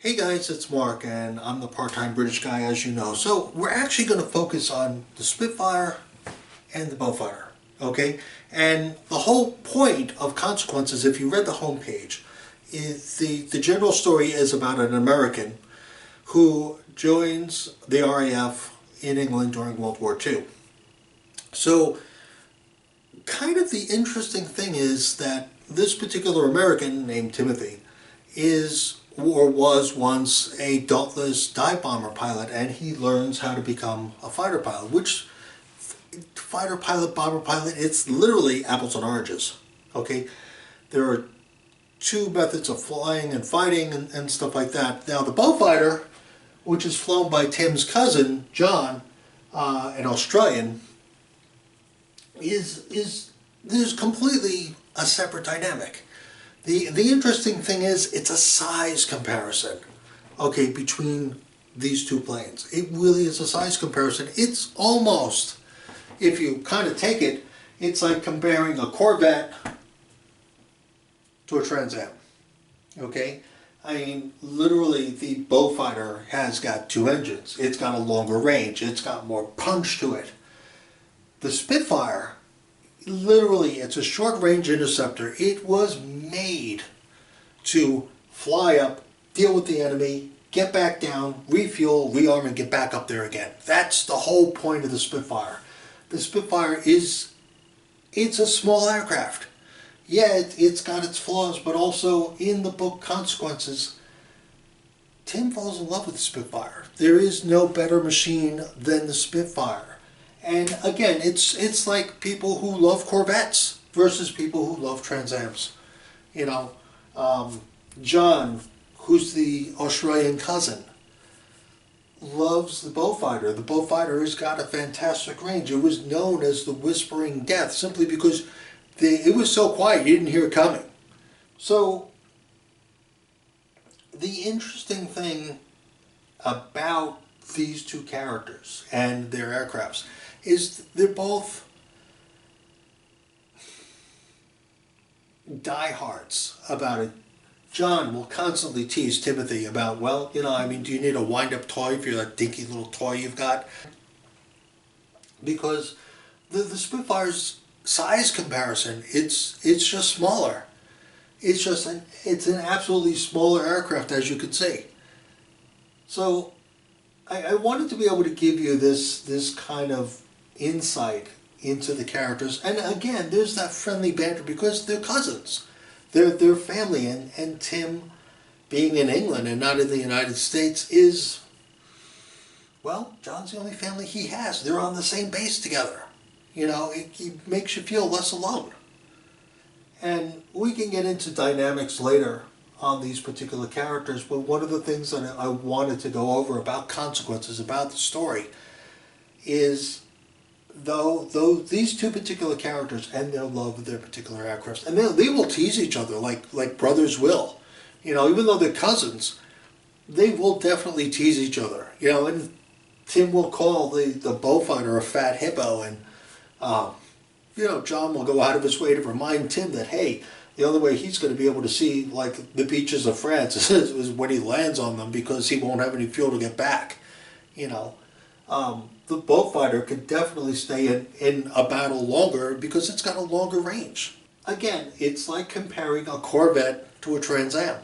Hey guys, it's Mark and I'm the part-time British guy, as you know. So we're actually going to focus on the Spitfire and the Beaufighter, okay? And the whole point of Consequences, if you read the homepage, is the general story is about an American who joins the RAF in England during World War II. So kind of the interesting thing is that this particular American named Timothy is or was once a dauntless dive bomber pilot, and he learns how to become a fighter pilot, which fighter pilot, bomber pilot, it's literally apples and oranges. Okay, there are two methods of flying and fighting and stuff like that. Now the Beaufighter, which is flown by Tim's cousin John, an Australian, there's completely a separate dynamic. The interesting thing is it's a size comparison, okay, between these two planes. It really is a size comparison. It's almost, if you kind of take it, it's like comparing a Corvette to a Trans Am, okay? I mean, literally the Beaufighter has got two engines. It's got a longer range. It's got more punch to it. The Spitfire, literally, it's a short-range interceptor. It was made to fly up, deal with the enemy, get back down, refuel, rearm, and get back up there again. That's the whole point of the Spitfire. The Spitfire it's a small aircraft. Yeah, it's got its flaws, but also in the book Consequences, Tim falls in love with the Spitfire. There is no better machine than the Spitfire. And again, it's like people who love Corvettes versus people who love Trans Ams. You know, John, who's the Australian cousin, loves the Beaufighter. The Beaufighter has got a fantastic range. It was known as the Whispering Death simply because it was so quiet you didn't hear it coming. So the interesting thing about these two characters and their aircrafts is they're both diehards about it. John will constantly tease Timothy about, well, you know, I mean, do you need a wind-up toy for that dinky little toy you've got? Because the Spitfire's size comparison, it's just smaller. It's an absolutely smaller aircraft, as you can see. So I wanted to be able to give you this kind of insight into the characters, and again, there's that friendly banter because they're cousins, they're family, and Tim, being in England and not in the United States, is, well, John's the only family he has. They're on the same base together. You know, it makes you feel less alone. And we can get into dynamics later on these particular characters, but one of the things that I wanted to go over about Consequences, about the story, is though these two particular characters and their love of their particular aircraft, and they will tease each other like brothers will. You know, even though they're cousins, they will definitely tease each other. You know, and Tim will call the Beaufighter a fat hippo, and you know, John will go out of his way to remind Tim that, hey, the only way he's going to be able to see like the beaches of France is when he lands on them, because he won't have any fuel to get back. You know, the Beaufighter could definitely stay in a battle longer because it's got a longer range. Again, it's like comparing a Corvette to a Trans Am.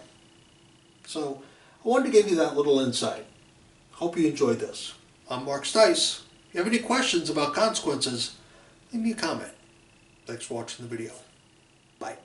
So I wanted to give you that little insight. Hope you enjoyed this. I'm Mark Stice. If you have any questions about Consequences, leave me a comment. Thanks for watching the video. Bye.